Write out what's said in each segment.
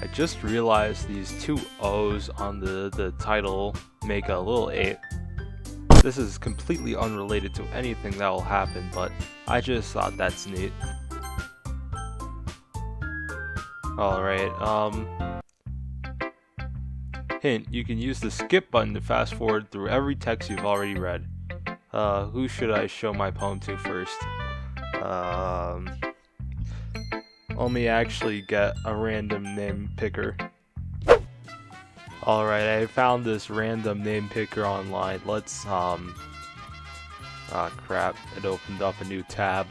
I just realized these two O's on the title make a little A. This is completely unrelated to anything that will happen, but I just thought that's neat. Alright, hint, you can use the skip button to fast forward through every text you've already read. Who should I show my poem to first? Let me actually get a random name picker. Alright, I found this random name picker online. Let's, ah crap, it opened up a new tab.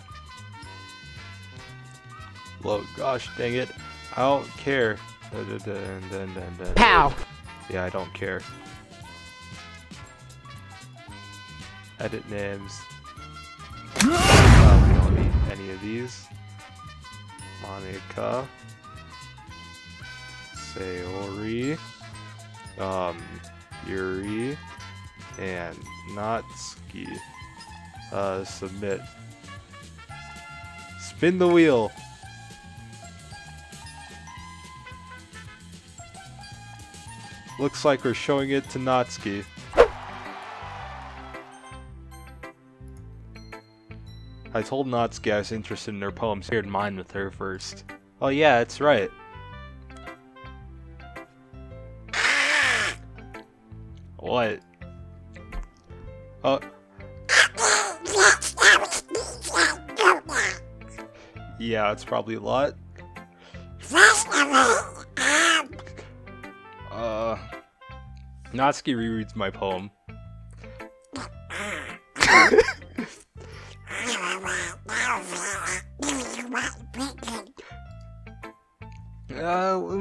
Look, gosh dang it, I don't care. Pow! Yeah, I don't care. Edit names. We don't need any of these. Monica. Sayori. Yuri. And Natsuki. Submit. Spin the wheel. Looks like we're showing it to Natsuki. I told Natsuki I was interested in her poems. I shared mine with her first. Oh yeah, that's right. What? Yeah, it's probably a lot. Natsuki rereads my poem.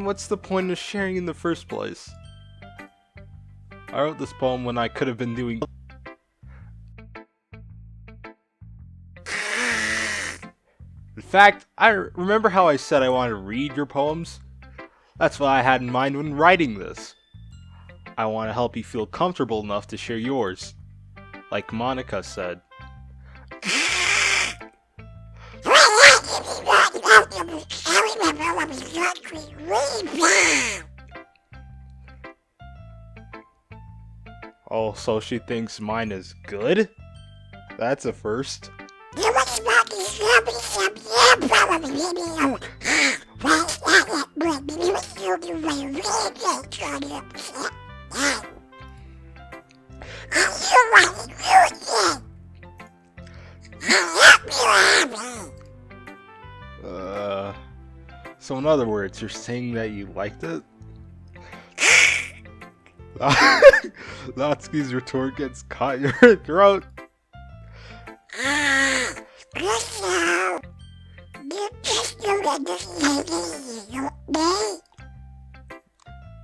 What's the point of sharing in the first place? I wrote this poem when I could have been doing. In fact, I remember how I said I wanted to read your poems? That's what I had in mind when writing this. I want to help you feel comfortable enough to share yours. Like Monica said. Oh, so she thinks mine is good? That's a first. So in other words, you're saying that you liked it? Natsuki's retort gets caught in your throat.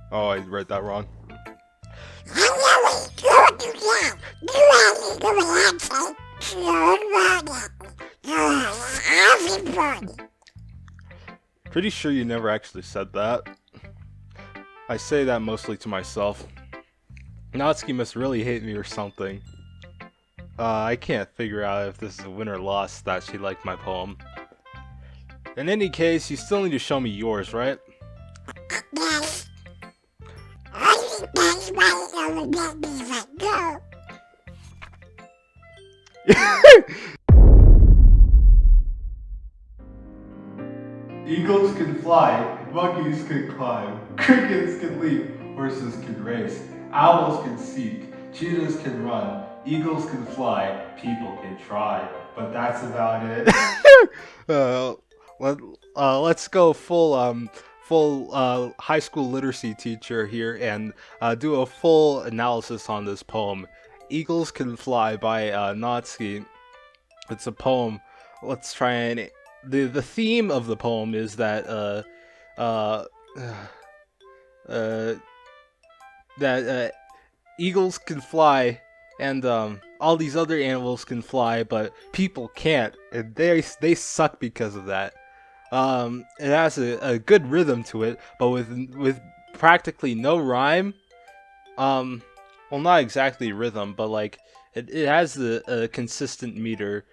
Oh, I read that wrong. Pretty sure you never actually said that. I say that mostly to myself. Natsuki must really hate me or something. I can't figure out if this is a win or loss that she liked my poem. In any case, you still need to show me yours, right? Eagles can fly, monkeys can climb, crickets can leap, horses can race, owls can seek, cheetahs can run, eagles can fly, people can try, but that's about it. Let's go full high school literacy teacher here and do a full analysis on this poem. Eagles Can Fly by Natsuki. It's a poem. Let's try and the theme of the poem is that eagles can fly and all these other animals can fly, but people can't, and they suck because of that. It has a good rhythm to it, but with practically no rhyme. Well, not exactly rhythm, but like it has a consistent meter.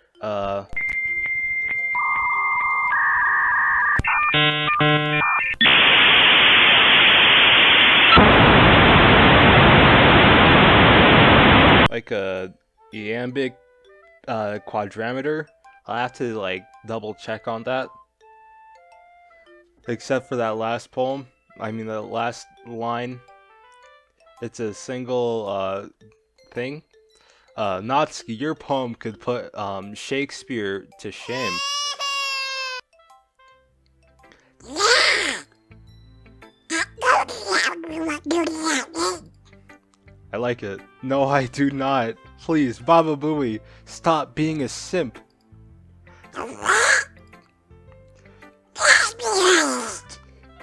iambic quadrimeter. I'll have to like double check on that. Except for that last poem. I mean the last line. It's a single thing. Natsuki, your poem could put Shakespeare to shame. I like it. No, I do not. Please, Baba Booey, stop being a simp.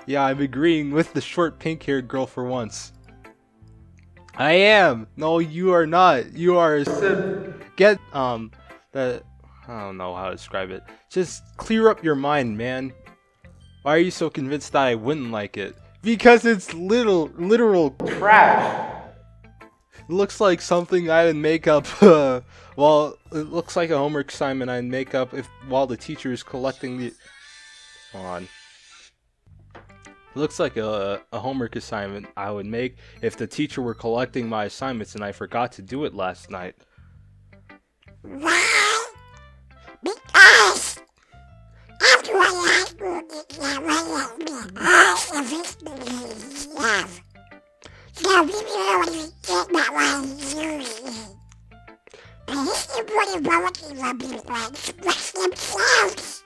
Yeah, I'm agreeing with the short pink-haired girl for once. I am. No, you are not. You are a simp. Get that. I don't know how to describe it. Just clear up your mind, man. Why are you so convinced that I wouldn't like it? Because it's literal trash. It looks like something I would make up. Well, it looks like a homework assignment I'd make up while the teacher is collecting the. Hold on. It looks like a homework assignment I would make if the teacher were collecting my assignments and I forgot to do it last night. Why? Because after I asked you to get rid of all everything you have. So we really get that one usually. But if you put a bulletin will be like express themselves.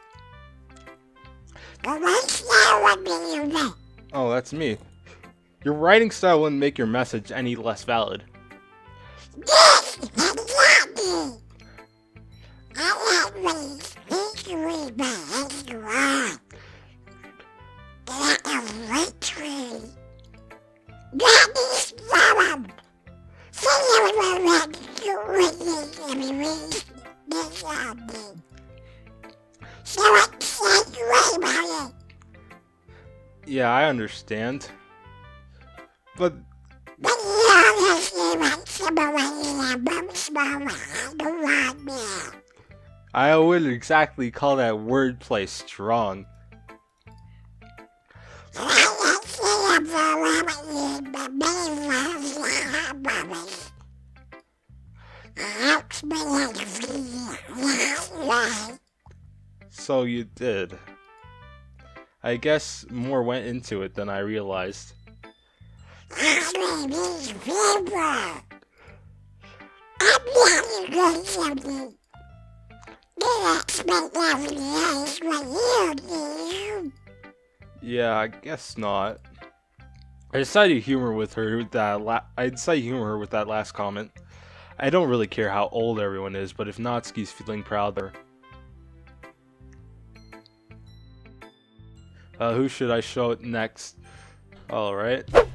The one style would be you know. Oh, that's me. Your writing style wouldn't make your message any less valid. Yes, exactly. I always history by history. That is literally. That is problem. So you will not do with every this happening. So I can't worry about it. Yeah, I understand. But But you don't see what somebody above I don't want me. I wouldn't exactly call that wordplay strong. So you did. I guess more went into it than I realized. Yeah, I guess not. I decided to humor her with that last comment. I don't really care how old everyone is, but if Natsuki's feeling proud there. Who should I show it next? Alright. Who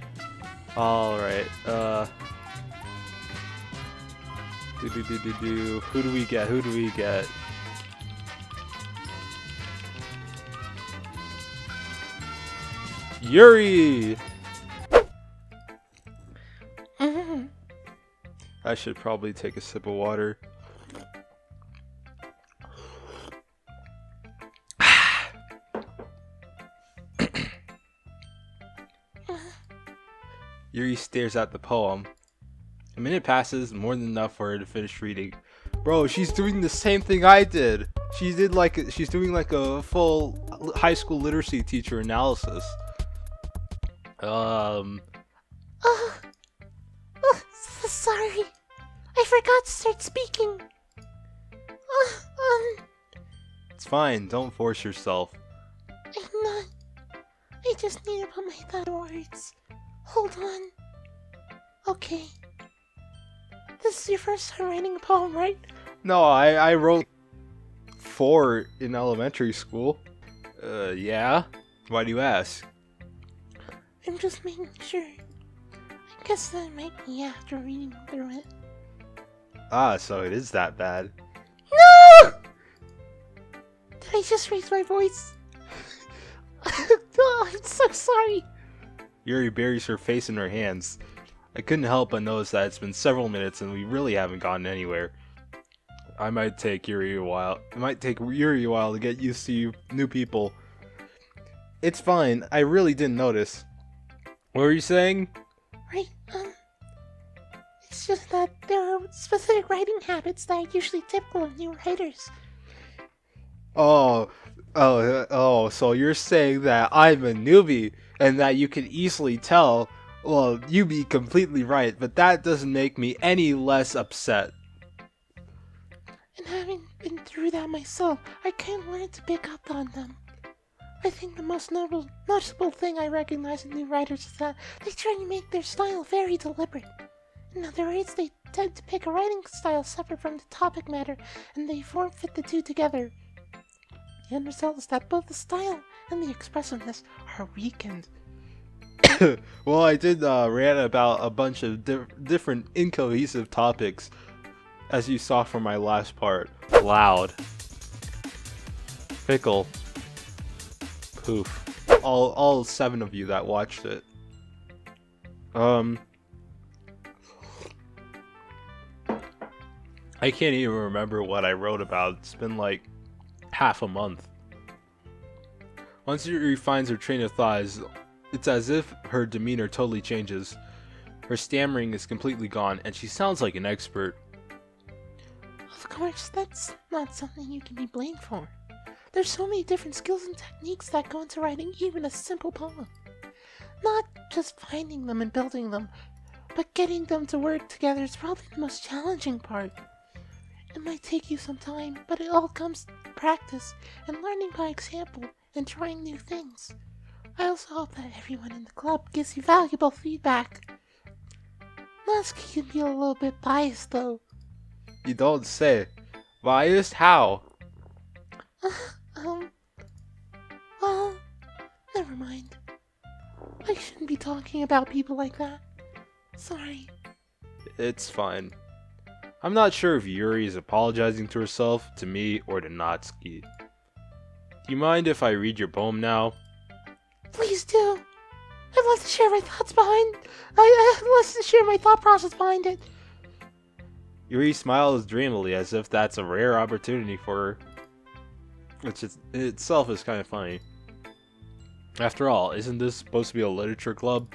do we get? Yuri! I should probably take a sip of water. Yuri stares at the poem. A minute passes, more than enough for her to finish reading. Bro, she's doing the same thing I did. She's doing like a full high school literacy teacher analysis. Sorry. I forgot to start speaking. It's fine, don't force yourself. I'm not. I just need to put my thought words. Hold on. Okay. This is your first time writing a poem, right? No, I wrote 4 in elementary school. Yeah? Why do you ask? I'm just making sure. I guess that might be after reading through it. Ah, so it is that bad. No! Did I just raise my voice? Oh, I'm so sorry. Yuri buries her face in her hands. I couldn't help but notice that it's been several minutes and we really haven't gotten anywhere. It might take Yuri a while to get used to you new people. It's fine, I really didn't notice. What were you saying? Right, it's It's just that there are specific writing habits that are usually typical of new writers. So you're saying that I'm a newbie and that you can easily tell? Well, you'd be completely right, but that doesn't make me any less upset. And having been through that myself, I can't learn to pick up on them. I think the most noticeable thing I recognize in new writers is that they try to make their style very deliberate. In other words, they tend to pick a writing style separate from the topic matter, and they form-fit the two together. The end result is that both the style and the expressiveness are weakened. Well, I did rant about a bunch of different incohesive topics, as you saw from my last part. Loud. Fickle. Poof. All 7 of you that watched it. I can't even remember what I wrote about. It's been like half a month. Once she refines her train of thought, it's as if her demeanor totally changes. Her stammering is completely gone, and she sounds like an expert. Of course, that's not something you can be blamed for. There's so many different skills and techniques that go into writing even a simple poem. Not just finding them and building them, but getting them to work together is probably the most challenging part. It might take you some time, but it all comes to practice and learning by example and trying new things. I also hope that everyone in the club gives you valuable feedback. Musky can be a little bit biased though. You don't say. Biased? How? Well, never mind. I shouldn't be talking about people like that. Sorry. It's fine. I'm not sure if Yuri is apologizing to herself, to me, or to Natsuki. Do you mind if I read your poem now? Please do. I'd love to share my thoughts behind. I'd love to share my thought process behind it. Yuri smiles dreamily as if that's a rare opportunity for her. Which in itself is kind of funny. After all, isn't this supposed to be a literature club?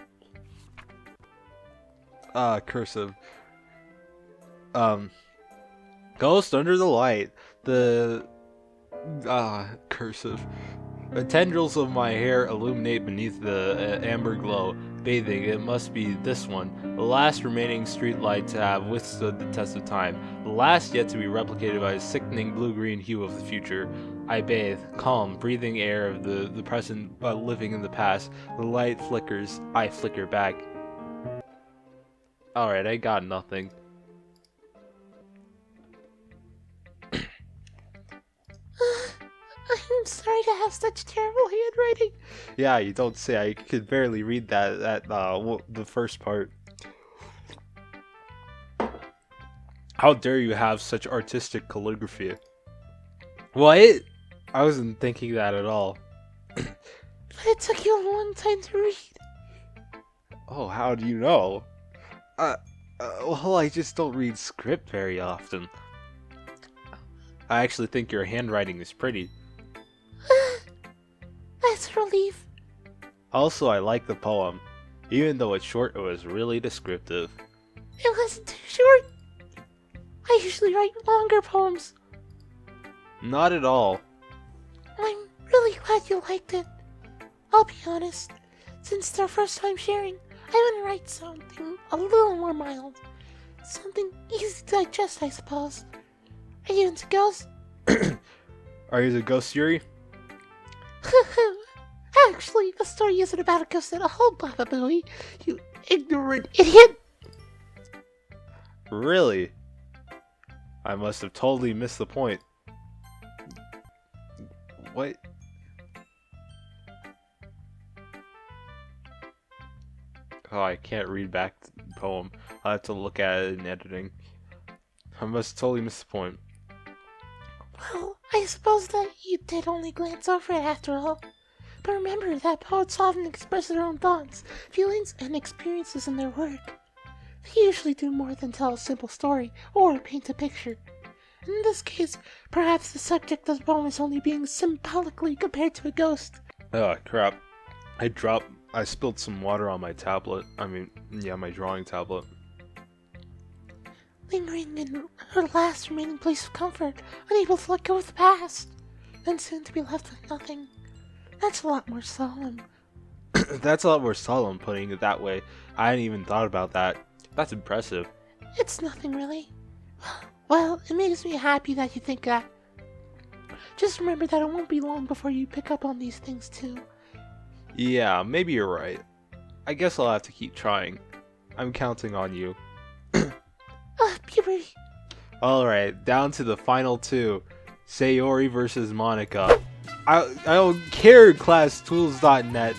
Cursive. Ghost under the light. Cursive. The tendrils of my hair illuminate beneath the amber glow. Bathing, it must be this one, the last remaining street light to have withstood the test of time, the last yet to be replicated by the sickening blue-green hue of the future. I bathe, calm, breathing air of the present, but living in the past. The light flickers, I flicker back. Alright, I got nothing. I'm sorry to have such terrible handwriting. Yeah, you don't say. I could barely read the first part. How dare you have such artistic calligraphy? What? I wasn't thinking that at all. But it took you a long time to read. Oh, how do you know? Well, I just don't read script very often. I actually think your handwriting is pretty. That's a relief. Also, I like the poem. Even though it's short, it was really descriptive. It wasn't too short. I usually write longer poems. Not at all. I'm really glad you liked it. I'll be honest, since it's our first time sharing, I want to write something a little more mild. Something easy to digest, I suppose. Are you into ghosts? Are you the ghost Yuri? Actually, the story isn't about a ghost at all, Baba Booey. You ignorant idiot! Really? I must have totally missed the point. What? Oh, I can't read back the poem. I'll have to look at it in editing. I must have totally missed the point. Well, I suppose that you did only glance over it after all. But remember that poets often express their own thoughts, feelings, and experiences in their work. They usually do more than tell a simple story or paint a picture. In this case, perhaps the subject of the poem is only being symbolically compared to a ghost. Oh, crap. I spilled some water on my tablet. My drawing tablet. lingering in her last remaining place of comfort, unable to let go of the past, and soon to be left with nothing. That's a lot more solemn. That's a lot more solemn, putting it that way. I hadn't even thought about that. That's impressive. It's nothing really. Well, it makes me happy that you think that. Just remember that it won't be long before you pick up on these things too. Yeah, maybe you're right. I guess I'll have to keep trying. I'm counting on you. Puberty. Alright, down to the final two. Sayori versus Monica. I don't care, ClassTools.net.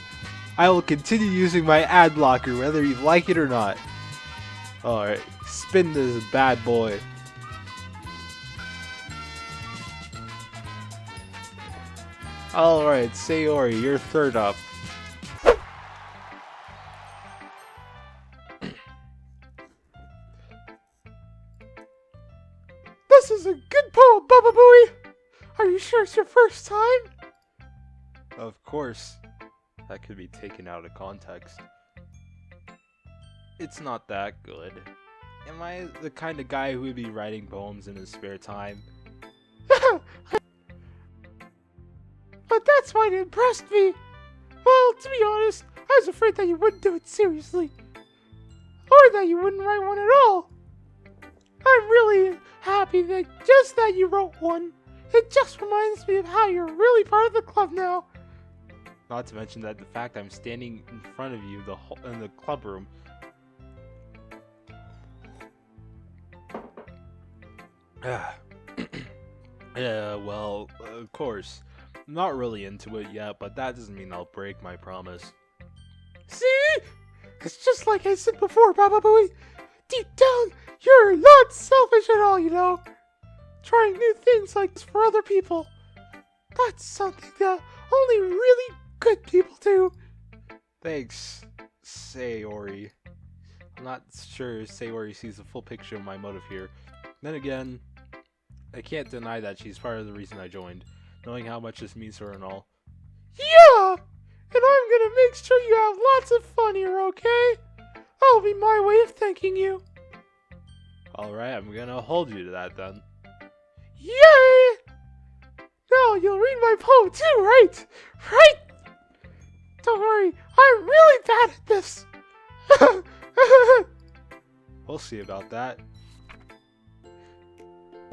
I will continue using my ad blocker whether you like it or not. Alright, spin this bad boy. Alright, Sayori, you're third up. This is a good poem, Baba Booey! Are you sure it's your first time? Of course. That could be taken out of context. It's not that good. Am I the kind of guy who would be writing poems in his spare time? But that's why it impressed me. Well, to be honest, I was afraid that you wouldn't do it seriously. Or that you wouldn't write one at all. I'm really happy that you wrote one. It just reminds me of how you're really part of the club now. Not to mention that the fact I'm standing in front of you in the club room. Yeah, well, of course. I'm not really into it yet, but that doesn't mean I'll break my promise. See? It's just like I said before, Baba Booey. Deep down, you're not selfish at all, you know. Trying new things like this for other people. That's something that only really good people do. Thanks, Sayori. I'm not sure Sayori sees the full picture of my motive here. Then again, I can't deny that she's part of the reason I joined, knowing how much this means to her and all. Yeah! And I'm gonna make sure you have lots of fun here, okay? That'll be my way of thanking you. Alright, I'm gonna hold you to that then. Yay! Now you'll read my poem too, right? Right? Don't worry, I'm really bad at this. We'll see about that.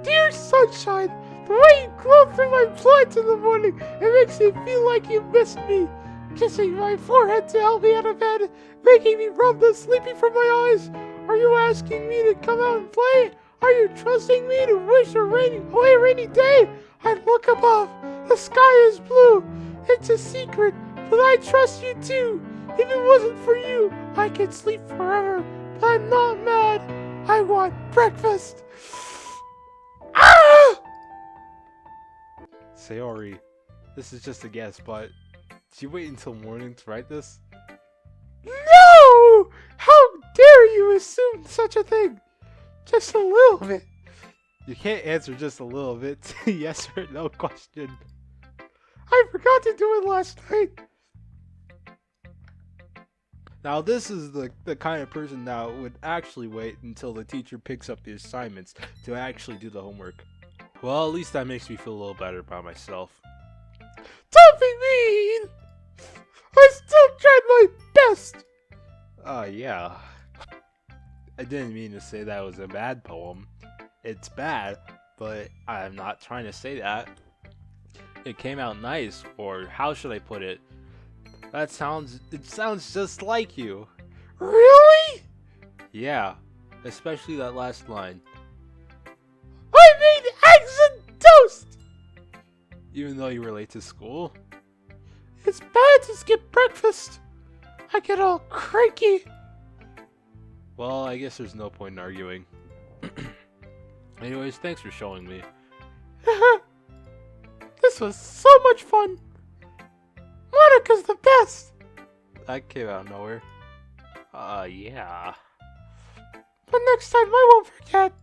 Dear sunshine, the way you glow through my blinds in the morning, it makes me feel like you missed me. Kissing my forehead to help me out of bed, making me rub the sleepy from my eyes. Are you asking me to come out and play? Are you trusting me to wish away a rainy day? I look above, the sky is blue. It's a secret, but I trust you too. If it wasn't for you, I could sleep forever. But I'm not mad. I want breakfast. Ah! Sayori, this is just a guess, but did you wait until morning to write this? No! How dare you assume such a thing? Just a little bit. You can't answer just a little bit to yes or no question. I forgot to do it last night. Now this is the kind of person that would actually wait until the teacher picks up the assignments to actually do the homework. Well, at least that makes me feel a little better about myself. Don't be mean! I still tried my best! Yeah. I didn't mean to say that was a bad poem. It's bad, but I'm not trying to say that. It came out nice, or how should I put it? It sounds just like you. Really? Yeah, especially that last line. I made eggs and toast! Even though you were late to school? It's bad to skip breakfast. I get all cranky. Well, I guess there's no point in arguing. Anyways, thanks for showing me. This was so much fun. Monica's the best. That came out of nowhere. Yeah. But next time I won't forget.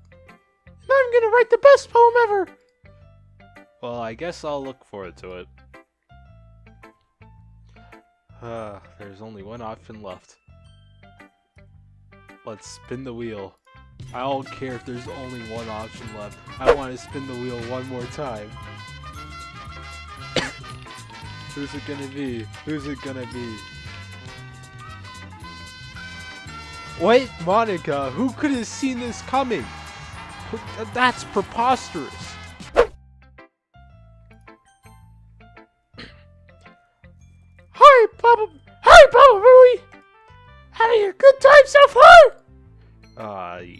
And I'm gonna write the best poem ever. Well, I guess I'll look forward to it. There's only one option left. Let's spin the wheel. I don't care if there's only one option left. I want to spin the wheel one more time. Who's it gonna be? Who's it gonna be? Wait, Monica, who could have seen this coming? That's preposterous. Hi, Baba Booey! Having a good time so far?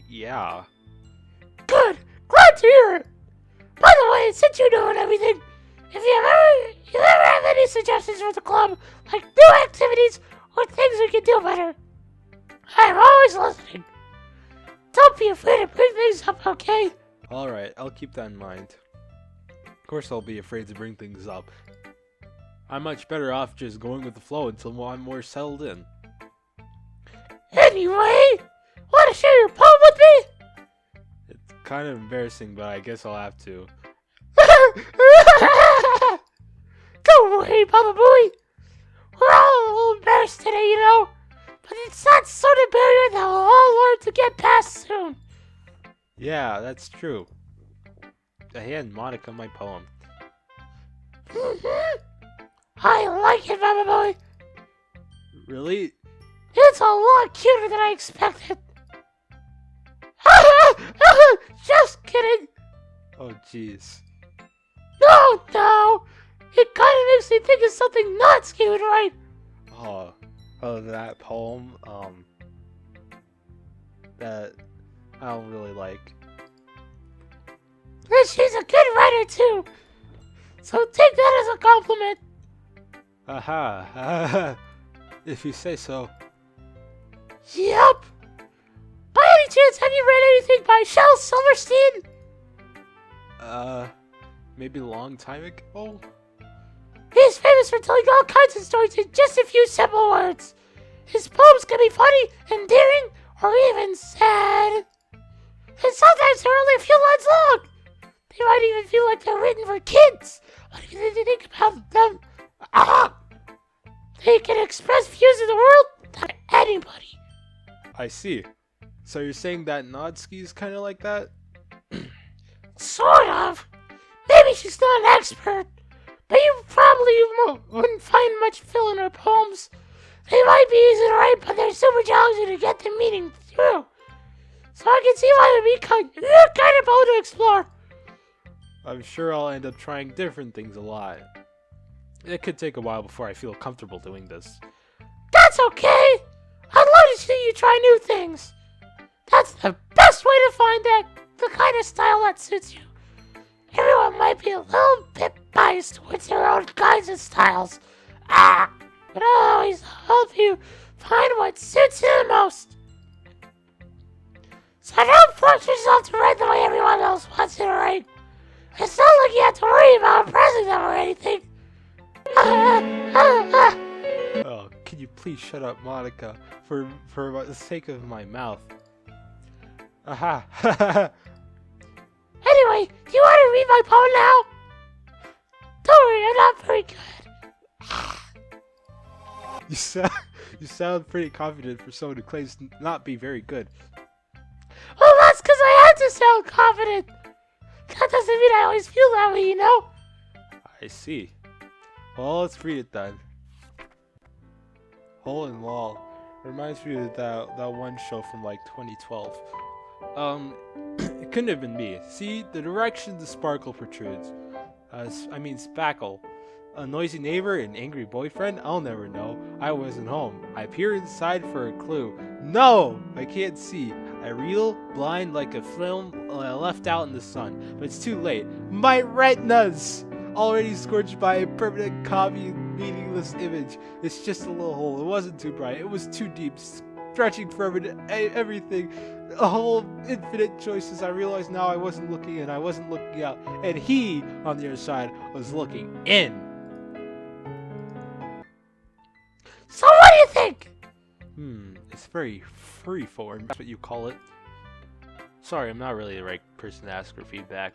Yeah. Good! Glad to hear it! By the way, since you know everything, if you ever have any suggestions for the club, like new activities or things we can do better, I'm always listening. Don't be afraid to bring things up, okay? Alright, I'll keep that in mind. Of course I'll be afraid to bring things up. I'm much better off just going with the flow until I'm more settled in. Anyway, wanna share your poem with me? It's kind of embarrassing, but I guess I'll have to. Don't worry, Baba Booey. We're all a little embarrassed today, you know. But it's that sort of barrier that we'll all learn to get past soon. Yeah, that's true. I hand Monica my poem. I like it, Baba Booey. Really? It's a lot cuter than I expected. Just kidding. Oh, jeez. No. It kind of makes me think of something not cute, right? Oh, that poem, that I don't really like. And she's a good writer, too. So take that as a compliment. Aha. If you say so. Yep. By any chance, have you read anything by Shel Silverstein? Maybe a long time ago? He's famous for telling all kinds of stories in just a few simple words. His poems can be funny, endearing, or even sad. And sometimes they're only a few lines long. They might even feel like they're written for kids. But if you think about them, they can express views of the world to anybody. I see. So you're saying that Nodski's kind of like that? Sort of. Maybe she's not an expert, but you probably wouldn't find much fill in her poems. They might be easy to write, but they're super challenging to get the meaning through. So I can see why they'd be kind of bold to explore. I'm sure I'll end up trying different things a lot. It could take a while before I feel comfortable doing this. That's okay. I'd love to see you try new things. That's the best way to find the kind of style that suits you. Everyone might be a little bit biased towards their own kinds of styles. But I'll always help you find what suits you the most. So don't force yourself to write the way everyone else wants you to write. It's not like you have to worry about impressing them or anything. Oh, can you please shut up, Monica, for the sake of my mouth? Aha! Anyway, do you want to read my poem now? Don't worry, I'm not very good. You sound pretty confident for someone who claims to not be very good. Well, that's because I had to sound confident. That doesn't mean I always feel that way, you know? I see. Well, let's read it then. Hole in Wall. Reminds me of that one show from like 2012. It couldn't have been me. See, the direction the sparkle protrudes. Spackle. A noisy neighbor, an angry boyfriend? I'll never know. I wasn't home. I peer inside for a clue. No! I can't see. I reel, blind like a film left out in the sun. But it's too late. My retinas! Already scorched by a permanent copy meaningless image. It's just a little hole. It wasn't too bright. It was too deep. Stretching forever everything. A whole infinite choices. I realize now I wasn't looking in. I wasn't looking out. And he, on the other side, was looking in. So what do you think? It's very freeform. That's what you call it. Sorry, I'm not really the right person to ask for feedback.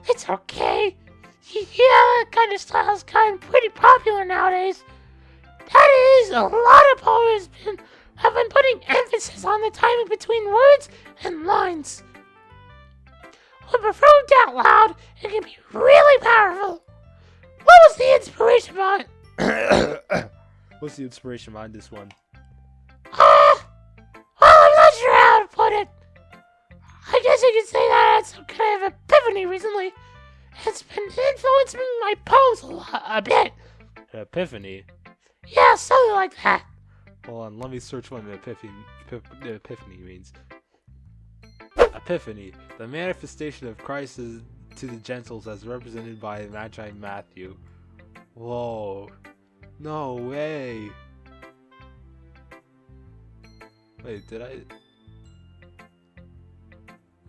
It's okay. Yeah, that kind of style is kind of pretty popular nowadays. That is, a lot of poets been I've been putting emphasis on the timing between words and lines. When performed out loud, it can be really powerful. What was the inspiration behind? What's the inspiration behind this one? Well, I'm not sure how to put it. I guess you could say that I had some kind of epiphany recently. It's been influencing my poems a bit. An epiphany? Yeah, something like that. Hold on, let me search what an epiphany means. Epiphany, the manifestation of Christ to the Gentiles as represented by Magi Matthew. Whoa. No way. Wait, did I?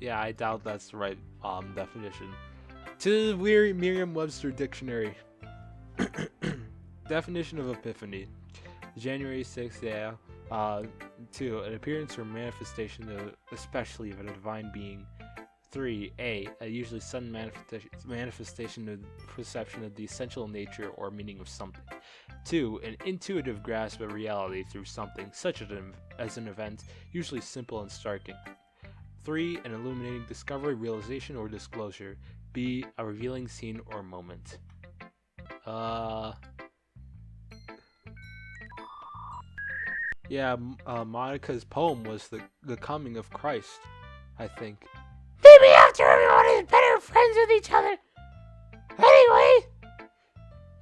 Yeah, I doubt that's the right definition. To the Merriam-Webster dictionary. Definition of epiphany. January 6th, yeah. 2. An appearance or manifestation of, especially of a divine being. 3. A usually sudden manifestation of perception of the essential nature or meaning of something. 2. An intuitive grasp of reality through something, such as an event, usually simple and striking. 3. An illuminating discovery, realization, or disclosure. B. A revealing scene or moment. Yeah, Monica's poem was the coming of Christ, I think. Maybe after everyone is better friends with each other. Anyway,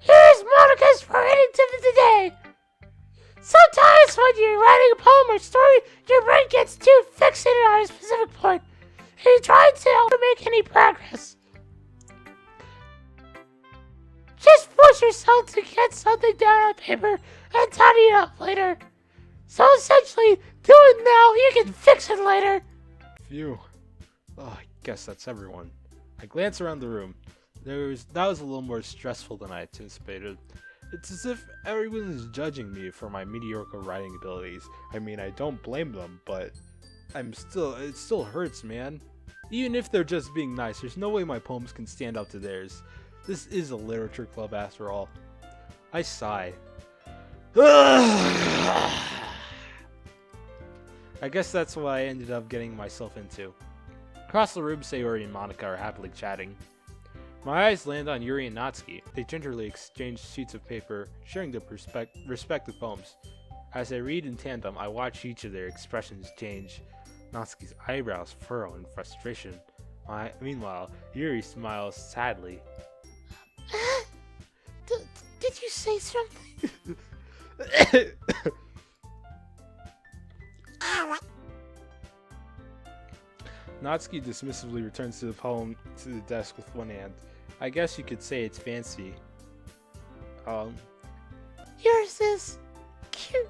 here's Monica's predictive of the day. Sometimes when you're writing a poem or story, your brain gets too fixated on a specific point, and you try to make any progress. Just force yourself to get something down on paper and tidy it up later. So essentially, do it now, you can fix it later. Phew. Oh, I guess that's everyone. I glance around the room. That was a little more stressful than I anticipated. It's as if everyone is judging me for my mediocre writing abilities. I mean, I don't blame them, but it still hurts, man. Even if they're just being nice, there's no way my poems can stand up to theirs. This is a literature club after all. I sigh. I guess that's what I ended up getting myself into. Across the room, Sayori and Monica are happily chatting. My eyes land on Yuri and Natsuki. They gingerly exchange sheets of paper, sharing their respective poems. As I read in tandem, I watch each of their expressions change. Natsuki's eyebrows furrow in frustration. Meanwhile, Yuri smiles sadly. Did you say something? Natsuki dismissively returns to the poem to the desk with one hand. I guess you could say it's fancy. Yours is cute.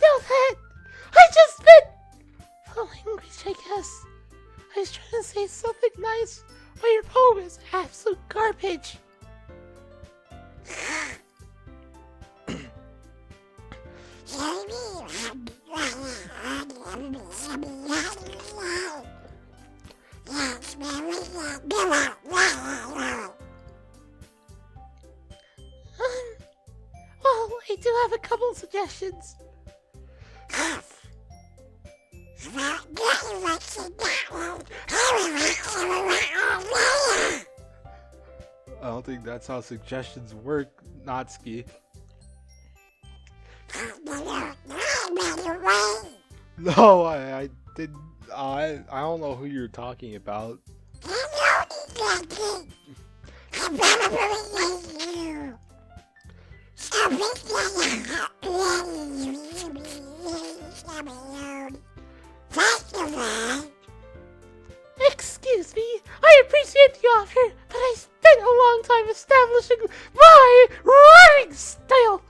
I know that. I just meant full language, I guess. I was trying to say something nice, but your poem is absolute garbage. Well, I do have a couple suggestions. I don't think that's how suggestions work, Natsuki. No, I didn't. I don't know who you're talking about. Excuse me, I appreciate the offer, but I spent a long time establishing my writing style.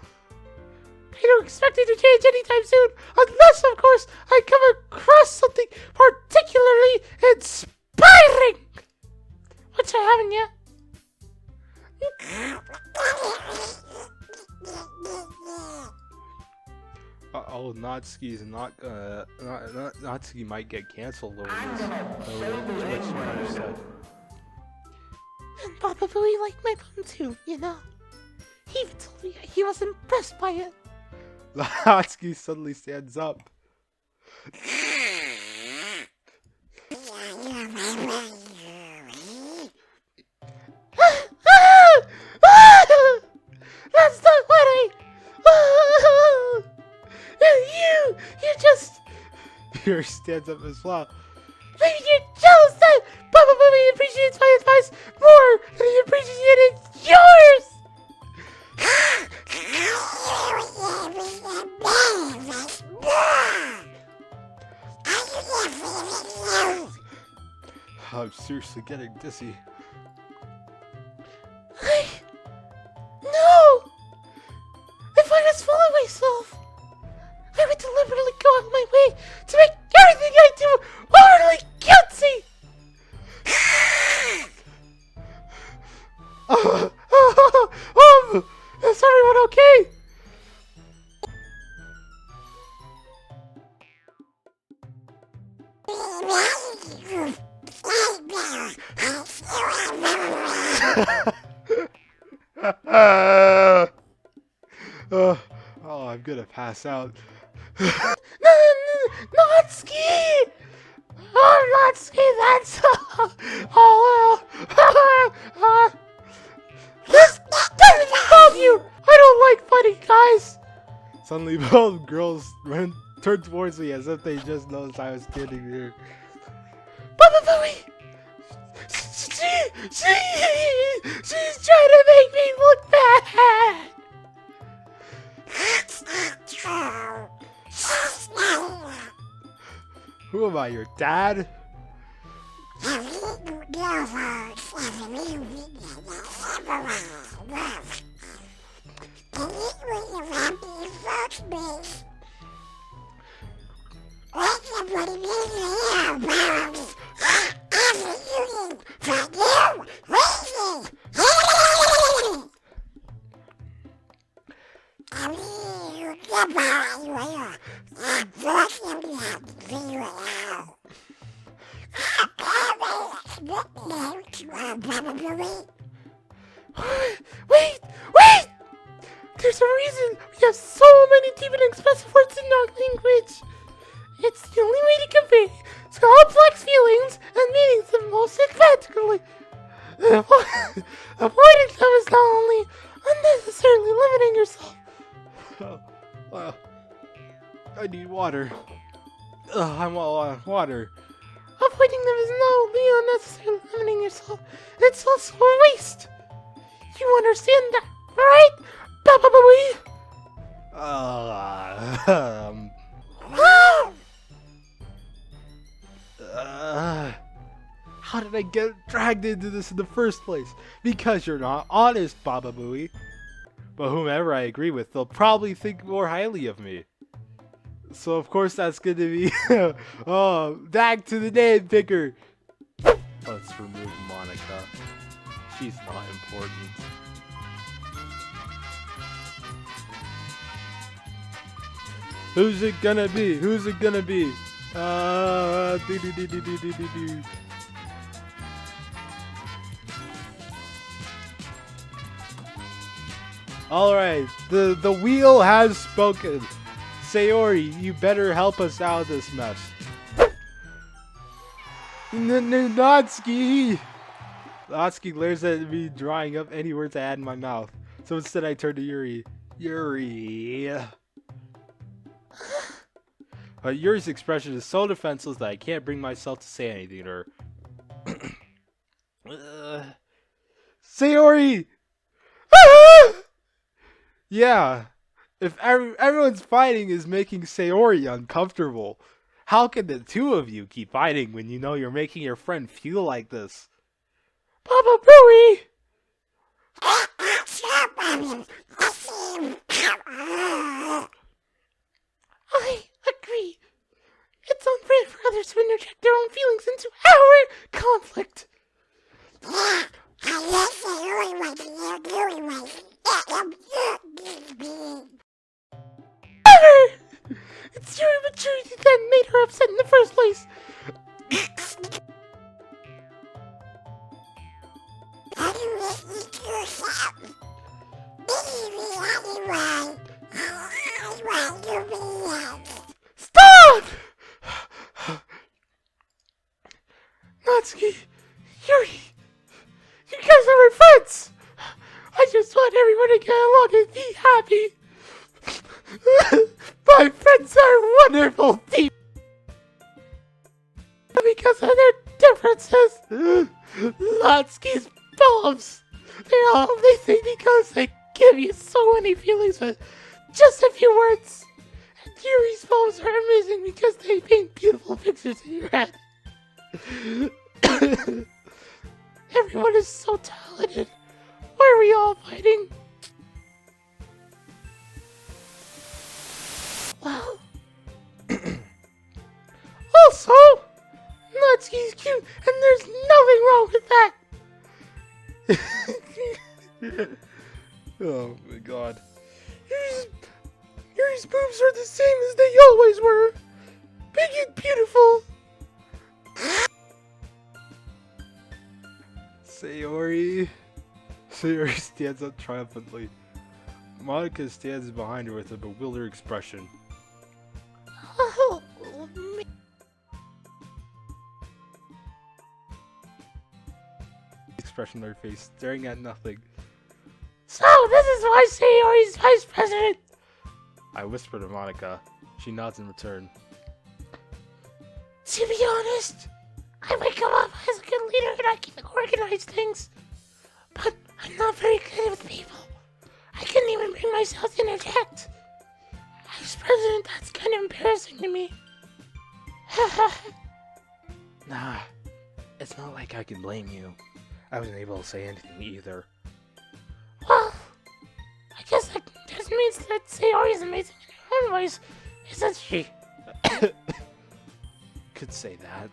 I don't expect it to change anytime soon, unless, of course, I come across something particularly inspiring, which I haven't yet. Oh, Natsuki's not gonna. Natsuki might get canceled over this. What she might have said. And Baba Booey liked my poem too, you know. He even told me he was impressed by it. Natsuki suddenly stands up. That's not what I. You just. Yuri stands up as well. Maybe you're jealous that Baba Booey appreciates my advice more than he appreciated yours. I'm seriously getting dizzy. No! If I was full of myself, I would deliberately go out of my way to make everything I do overly cutesy! Is everyone okay? Oh, I'm gonna pass out. Natsuki! Oh, Natsuki, that's... Oh, this doesn't involve you! I don't like funny guys! Suddenly, both girls turn towards me as if they just noticed I was standing there. Baba Booey! She's trying to make me look bad! That's not true. She's not. Who am I, your dad? Wait! There's a reason we have so many deep and expressive words in our language. It's the only way to convey complex feelings and meanings the most effectively. Avoiding them is not only unnecessarily limiting yourself. Well, I need water. I want water. Avoiding them is not only unnecessarily limiting yourself, it's also a waste. You understand that, right, Baba Booey? How did I get dragged into this in the first place? Because you're not honest, Baba Booey. But whomever I agree with, they'll probably think more highly of me. So of course that's gonna be back to the name picker. Let's remove Monica. She's not important. Who's it gonna be? Who's it gonna be? Alright, the wheel has spoken. Sayori, you better help us out of this mess. Natsuki! Natsuki glares at me, drying up any words I had in my mouth. So instead I turn to Yuri. Yuri. Yuri's expression is so defenseless that I can't bring myself to say anything to her. Sayori! Yeah, if everyone's fighting is making Sayori uncomfortable, how can the two of you keep fighting when you know you're making your friend feel like this? Baba Booey! I agree. It's unfair for others to interject their own feelings into our conflict. Yeah, I guess I really want to Stop! Natsuki, Yuri, you guys are my friends! I just want everyone to get along and be happy. My friends are wonderful deep because of their differences. Natsuki's poems, they're all amazing because they give you so many feelings with just a few words. And Yuri's poems are amazing because they paint beautiful pictures in your head. Everyone is so talented. Why are we all fighting? Well, also, Natsuki's cute, and there's nothing wrong with that. Oh my god. Yuri's boobs are the same as they always were. Big and beautiful. Sayori stands up triumphantly. Monica stands behind her with a bewildered expression. Oh, Expression on her face, staring at nothing. so this is why Sayori's vice president. I whisper to Monica. She nods in return. To be honest, I might come off as a good leader and I can organize things, but I'm not very good with people. I couldn't even bring myself to interject. As president, that's kind of embarrassing to me. Nah, it's not like I can blame you. I wasn't able to say anything either. Well, I guess that just means that Sayori is amazing in her own ways, isn't she? Could say that.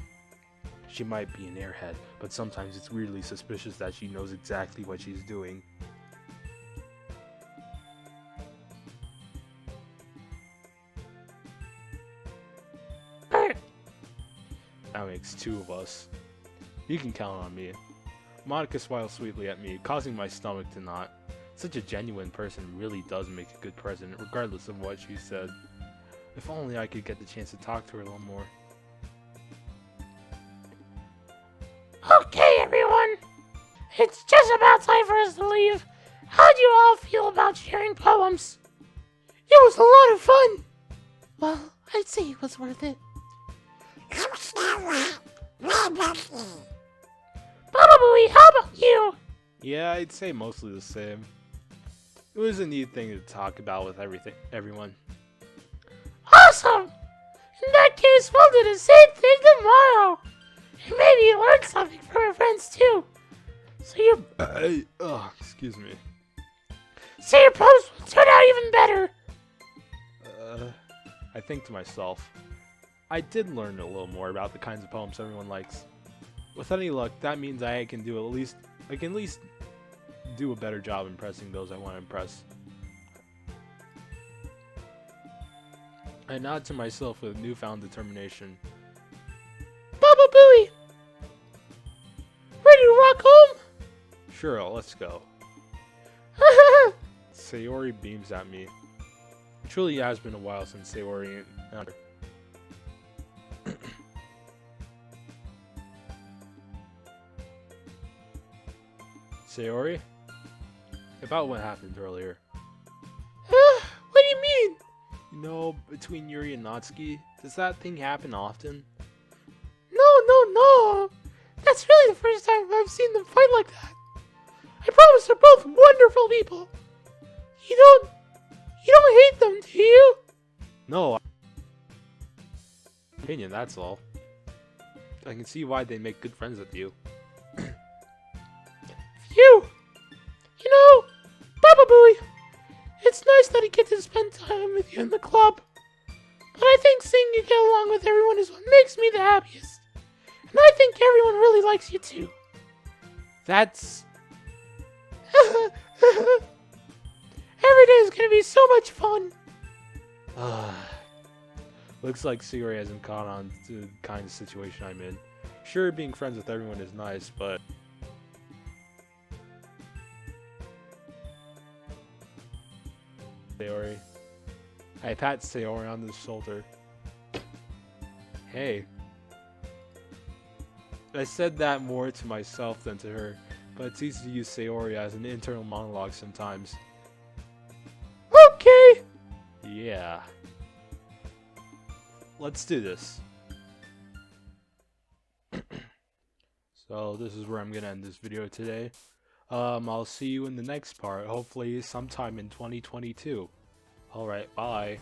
She might be an airhead, but sometimes it's weirdly suspicious that she knows exactly what she's doing. That makes two of us. You can count on me. Monica smiles sweetly at me, causing my stomach to knot. Such a genuine person really does make a good president, regardless of what she said. If only I could get the chance to talk to her a little more. Okay, everyone. It's just about time for us to leave. How'd you all feel about sharing poems? It was a lot of fun. Well, I'd say it was worth it. Baba Booey, how about you? Yeah, I'd say mostly the same. It was a neat thing to talk about with everyone. Awesome! In that case, we'll do the same thing tomorrow. And maybe learn something from our friends too. Excuse me. So your poems will turn out even better. I think to myself, I did learn a little more about the kinds of poems everyone likes. With any luck, that means I can at least do a better job impressing those I want to impress. I nod to myself with newfound determination. Baba Booey! Ready to rock home? Sure, let's go. Sayori beams at me. It truly has been a while since Sayori and Sayori? About what happened earlier. What do you mean? You know, between Yuri and Natsuki, does that thing happen often? No. That's really the first time I've seen them fight like that. I promise they're both wonderful people. You don't hate them, do you? No. Opinion, that's all. I can see why they make good friends with you. You know, Baba Booey, it's nice that I get to spend time with you in the club. But I think seeing you get along with everyone is what makes me the happiest. And I think everyone really likes you too. That's... Every day is gonna be so much fun. Looks like Sayori hasn't caught on to the kind of situation I'm in. Sure, being friends with everyone is nice, but... Sayori. I pat Sayori on the shoulder. Hey. I said that more to myself than to her, but it's easy to use Sayori as an internal monologue sometimes. Okay! Yeah. Let's do this. So this is where I'm gonna end this video today. I'll see you in the next part, hopefully sometime in 2022. Alright, bye.